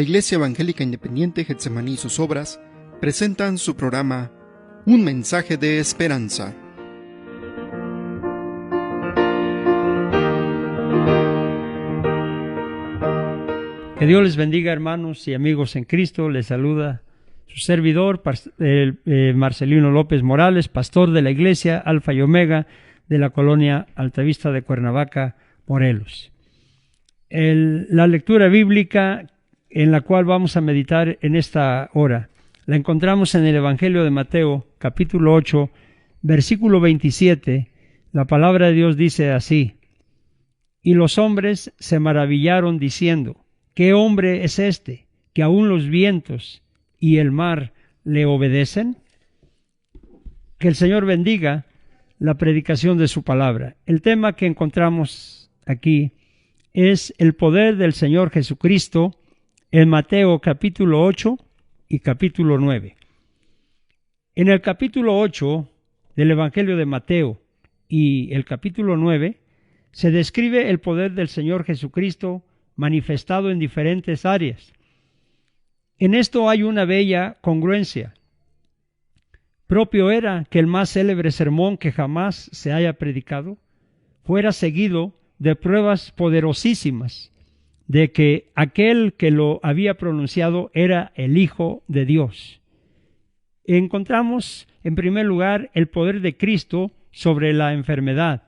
Iglesia Evangélica Independiente Getsemaní y sus obras presentan su programa Un Mensaje de Esperanza. Que Dios les bendiga, hermanos y amigos en Cristo. Les saluda su servidor, Marcelino López Morales, pastor de la Iglesia Alfa y Omega de la colonia Altavista de Cuernavaca, Morelos. La lectura bíblica en la cual vamos a meditar en esta hora la encontramos en el Evangelio de Mateo, capítulo 8, versículo 27. La palabra de Dios dice así: Y los hombres se maravillaron diciendo: ¿Qué hombre es este, que aun los vientos y el mar le obedecen? Que el Señor bendiga la predicación de su palabra. El tema que encontramos aquí es el poder del Señor Jesucristo en Mateo capítulo 8 y capítulo 9. En el capítulo 8 del Evangelio de Mateo y el capítulo 9 se describe el poder del Señor Jesucristo manifestado en diferentes áreas. En esto hay una bella congruencia. Propio era que el más célebre sermón que jamás se haya predicado fuera seguido de pruebas poderosísimas de que aquel que lo había pronunciado era el Hijo de Dios. Encontramos, en primer lugar, el poder de Cristo sobre la enfermedad.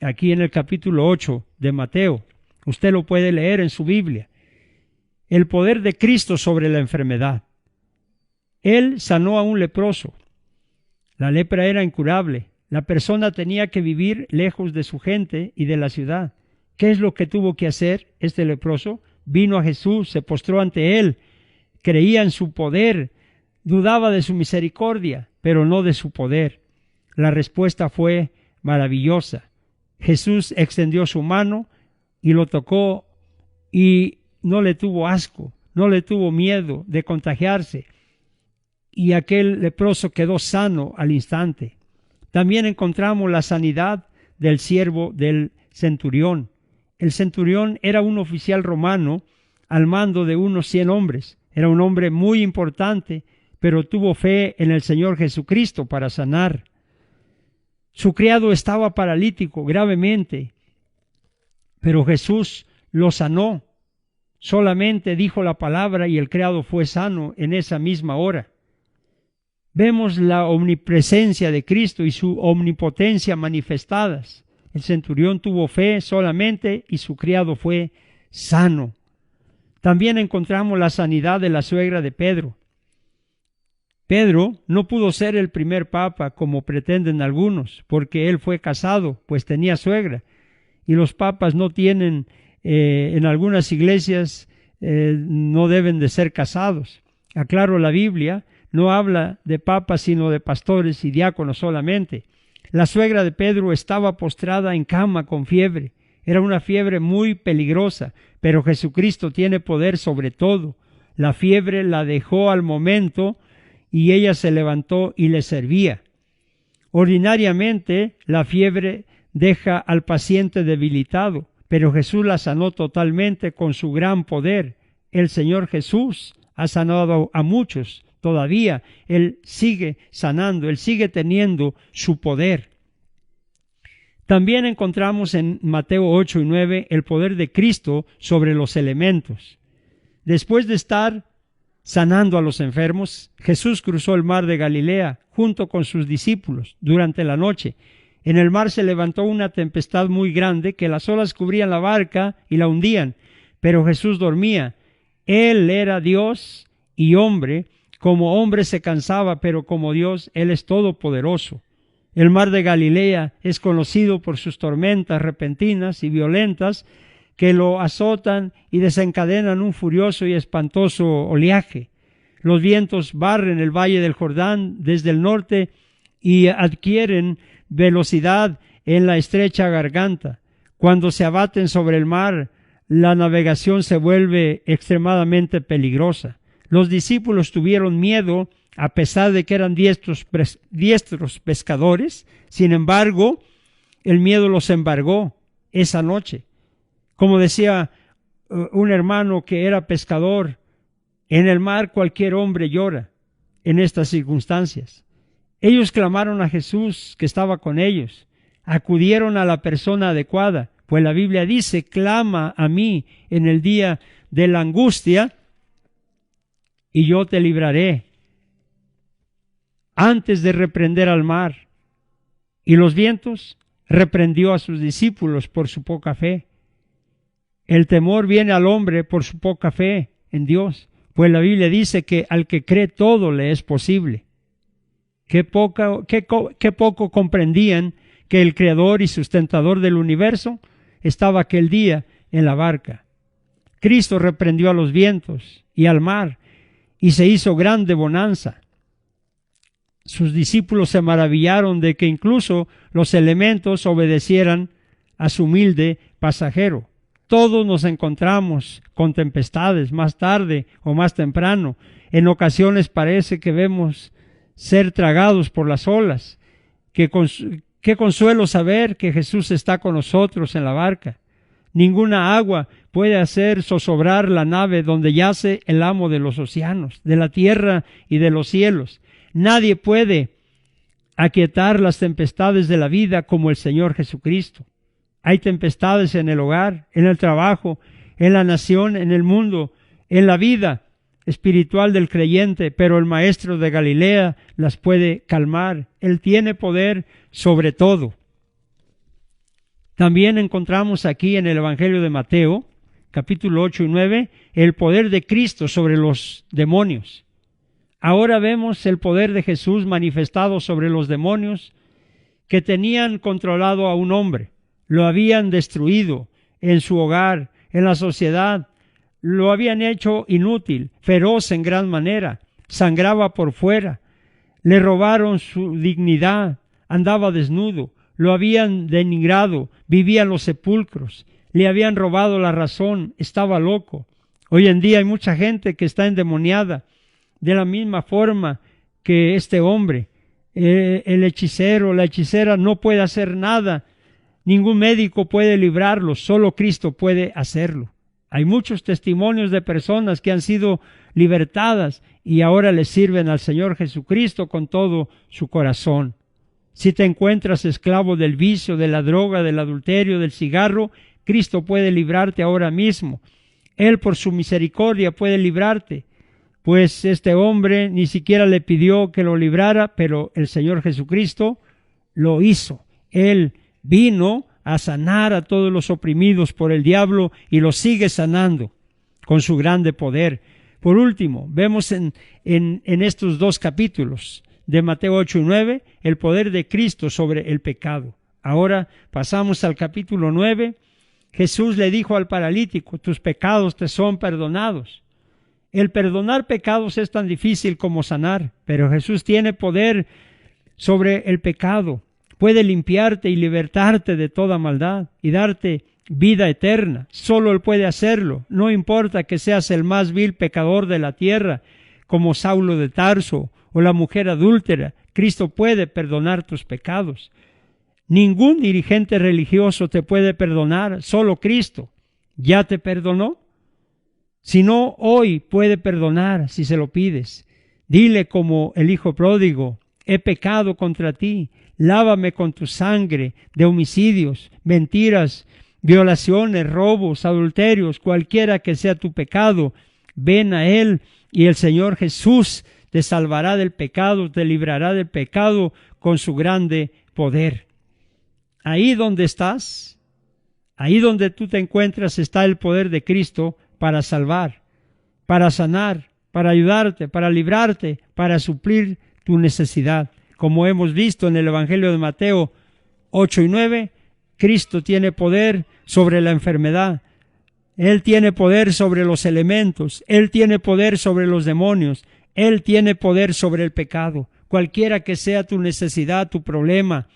Aquí en el capítulo 8 de Mateo, usted lo puede leer en su Biblia. El poder de Cristo sobre la enfermedad. Él sanó a un leproso. La lepra era incurable. La persona tenía que vivir lejos de su gente y de la ciudad. ¿Qué es lo que tuvo que hacer este leproso? Vino a Jesús, se postró ante él, creía en su poder, dudaba de su misericordia, pero no de su poder. La respuesta fue maravillosa. Jesús extendió su mano y lo tocó y no le tuvo asco, no le tuvo miedo de contagiarse, y aquel leproso quedó sano al instante. También encontramos la sanidad del siervo del centurión. El centurión era un oficial romano al mando de unos 100 hombres. Era un hombre muy importante, pero tuvo fe en el Señor Jesucristo para sanar. Su criado estaba paralítico gravemente, pero Jesús lo sanó. Solamente dijo la palabra y el criado fue sano en esa misma hora. Vemos la omnipresencia de Cristo y su omnipotencia manifestadas. El centurión tuvo fe solamente y su criado fue sano. También encontramos la sanidad de la suegra de Pedro. Pedro no pudo ser el primer papa como pretenden algunos, porque él fue casado, pues tenía suegra. Y los papas no tienen, en algunas iglesias, no deben de ser casados. Aclaro, la Biblia no habla de papas, sino de pastores y diáconos solamente. La suegra de Pedro estaba postrada en cama con fiebre. Era una fiebre muy peligrosa, pero Jesucristo tiene poder sobre todo. La fiebre la dejó al momento y ella se levantó y le servía. Ordinariamente, la fiebre deja al paciente debilitado, pero Jesús la sanó totalmente con su gran poder. El Señor Jesús ha sanado a muchos. Todavía Él sigue sanando, Él sigue teniendo su poder. También encontramos en Mateo 8 y 9 el poder de Cristo sobre los elementos. Después de estar sanando a los enfermos, Jesús cruzó el mar de Galilea junto con sus discípulos durante la noche. En el mar se levantó una tempestad muy grande que las olas cubrían la barca y la hundían, pero Jesús dormía. Él era Dios y hombre. Como hombre se cansaba, pero como Dios, Él es todopoderoso. El mar de Galilea es conocido por sus tormentas repentinas y violentas que lo azotan y desencadenan un furioso y espantoso oleaje. Los vientos barren el valle del Jordán desde el norte y adquieren velocidad en la estrecha garganta. Cuando se abaten sobre el mar, la navegación se vuelve extremadamente peligrosa. Los discípulos tuvieron miedo a pesar de que eran diestros pescadores. Sin embargo, el miedo los embargó esa noche. Como decía un hermano que era pescador, En el mar cualquier hombre llora en estas circunstancias. Ellos clamaron a Jesús que estaba con ellos. Acudieron a la persona adecuada, pues la Biblia dice, clama a mí en el día de la angustia y yo te libraré. Antes de reprender al mar y los vientos, reprendió a sus discípulos por su poca fe. El temor viene al hombre por su poca fe en Dios, pues la Biblia dice que al que cree todo le es posible. Qué poco comprendían que el Creador y sustentador del universo estaba aquel día en la barca. Cristo reprendió a los vientos y al mar y se hizo grande bonanza. Sus discípulos se maravillaron de que incluso los elementos obedecieran a su humilde pasajero. Todos nos encontramos con tempestades más tarde o más temprano. En ocasiones parece que vemos ser tragados por las olas. Qué consuelo saber que Jesús está con nosotros en la barca. Ninguna agua puede hacer zozobrar la nave donde yace el amo de los océanos, de la tierra y de los cielos. Nadie puede aquietar las tempestades de la vida como el Señor Jesucristo. Hay tempestades en el hogar, en el trabajo, en la nación, en el mundo, en la vida espiritual del creyente, pero el Maestro de Galilea las puede calmar. Él tiene poder sobre todo. También encontramos aquí en el Evangelio de Mateo, capítulo 8 y 9, el poder de Cristo sobre los demonios. Ahora vemos el poder de Jesús manifestado sobre los demonios que tenían controlado a un hombre. Lo habían destruido en su hogar, en la sociedad. Lo habían hecho inútil, feroz en gran manera. Sangraba por fuera. Le robaron su dignidad. Andaba desnudo. Lo habían denigrado. Vivía en los sepulcros. Le habían robado la razón. Estaba loco. Hoy en día hay mucha gente que está endemoniada de la misma forma que este hombre. El hechicero, la hechicera no puede hacer nada. Ningún médico puede librarlo, solo Cristo puede hacerlo. Hay muchos testimonios de personas que han sido libertadas y ahora le sirven al Señor Jesucristo con todo su corazón. Si te encuentras esclavo del vicio, de la droga, del adulterio, del cigarro, Cristo puede librarte ahora mismo. Él por su misericordia puede librarte, pues este hombre ni siquiera le pidió que lo librara, pero el Señor Jesucristo lo hizo. Él vino a sanar a todos los oprimidos por el diablo y los sigue sanando con su grande poder. Por último, vemos en estos dos capítulos de Mateo 8 y 9 el poder de Cristo sobre el pecado. Ahora pasamos al capítulo 9. Jesús le dijo al paralítico, tus pecados te son perdonados. El perdonar pecados es tan difícil como sanar, pero Jesús tiene poder sobre el pecado. Puede limpiarte y libertarte de toda maldad y darte vida eterna. Solo Él puede hacerlo. No importa que seas el más vil pecador de la tierra, como Saulo de Tarso o la mujer adúltera. Cristo puede perdonar tus pecados. Ningún dirigente religioso te puede perdonar, solo Cristo. ¿Ya te perdonó? Si no, hoy puede perdonar si se lo pides. Dile como el hijo pródigo, he pecado contra ti. Lávame con tu sangre de homicidios, mentiras, violaciones, robos, adulterios, cualquiera que sea tu pecado. Ven a Él y el Señor Jesús te salvará del pecado, te librará del pecado con su grande poder. Ahí donde estás, ahí donde tú te encuentras está el poder de Cristo para salvar, para sanar, para ayudarte, para librarte, para suplir tu necesidad. Como hemos visto en el Evangelio de Mateo 8 y 9, Cristo tiene poder sobre la enfermedad. Él tiene poder sobre los elementos. Él tiene poder sobre los demonios. Él tiene poder sobre el pecado. Cualquiera que sea tu necesidad, tu problema,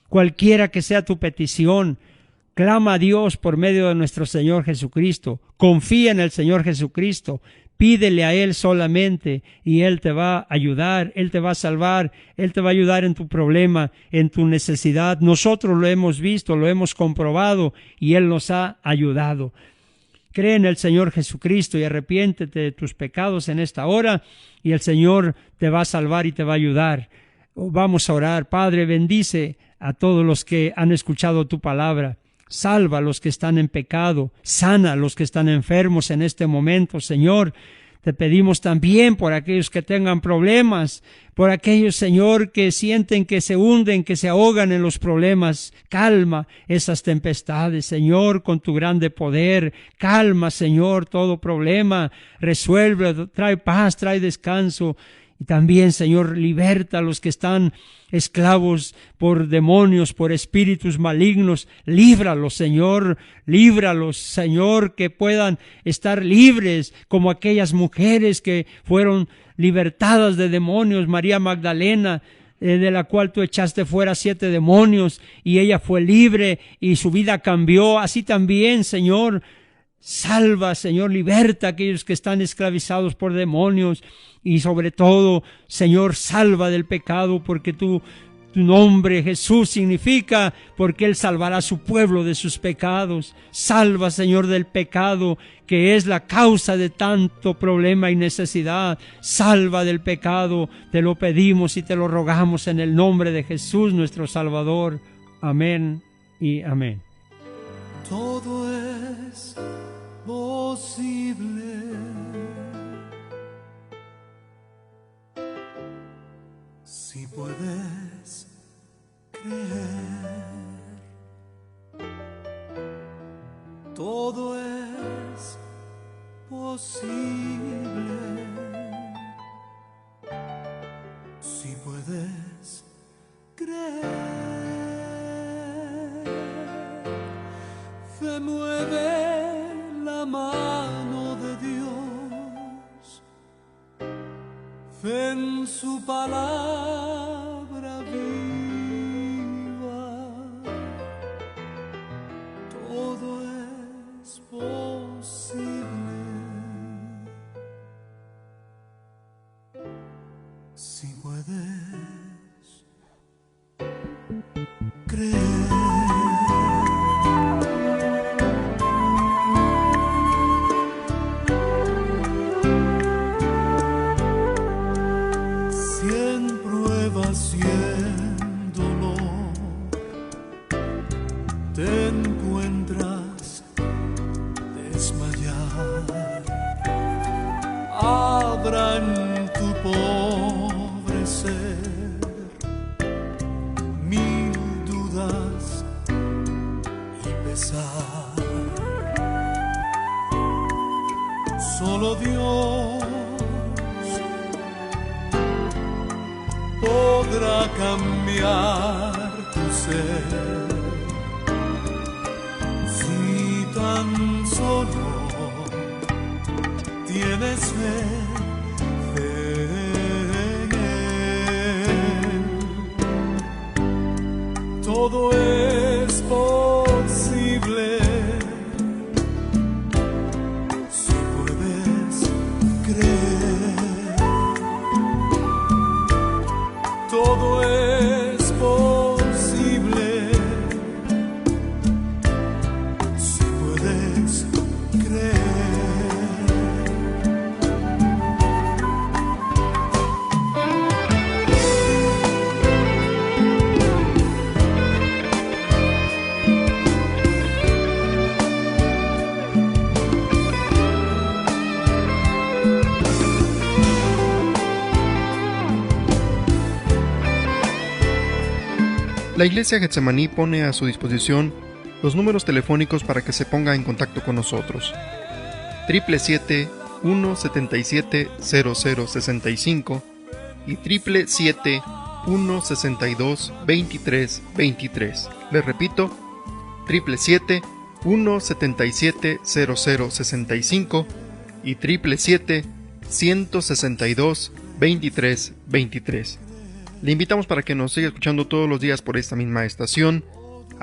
cualquiera que sea tu petición, clama a Dios por medio de nuestro Señor Jesucristo. Confía en el Señor Jesucristo. Pídele a Él solamente y Él te va a ayudar, Él te va a salvar, Él te va a ayudar en tu problema, en tu necesidad. Nosotros lo hemos visto, lo hemos comprobado y Él nos ha ayudado. Cree en el Señor Jesucristo y arrepiéntete de tus pecados en esta hora y el Señor te va a salvar y te va a ayudar. Vamos a orar. Padre, bendice a todos los que han escuchado tu palabra. Salva a los que están en pecado. Sana a los que están enfermos en este momento, Señor. Te pedimos también por aquellos que tengan problemas, por aquellos, Señor, que sienten que se hunden, que se ahogan en los problemas. Calma esas tempestades, Señor, con tu grande poder. Calma, Señor, todo problema. Resuelve, trae paz, trae descanso. Y también, Señor, liberta a los que están esclavos por demonios, por espíritus malignos. Líbralos, Señor, que puedan estar libres como aquellas mujeres que fueron libertadas de demonios. María Magdalena, de la cual tú echaste fuera 7 demonios y ella fue libre y su vida cambió. Así también, Señor, salva, Señor, liberta a aquellos que están esclavizados por demonios y sobre todo, Señor, salva del pecado porque tu nombre, Jesús, significa porque Él salvará a su pueblo de sus pecados. Salva, Señor, del pecado que es la causa de tanto problema y necesidad. Salva del pecado, te lo pedimos y te lo rogamos en el nombre de Jesús, nuestro Salvador. Amén y amén. Todo es posible si puedes creer. Todo es posible si puedes creer. Fe mueve la mano de Dios, fe en su palabra viva. Todo es posible si puedes creer. Te encuentras desmayar, habrá en tu pobre ser 1000 dudas y pesar. Solo Dios podrá cambiar tu ser. Tan solo tienes fe en Él. Todo es posible si puedes creer. Todo es posible si puedes creer. La Iglesia Getsemaní pone a su disposición los números telefónicos para que se ponga en contacto con nosotros. 777-177-0065 y 777-162-2323. Les repito, 777-177-0065 y 777-162-2323. Le invitamos para que nos siga escuchando todos los días por esta misma estación,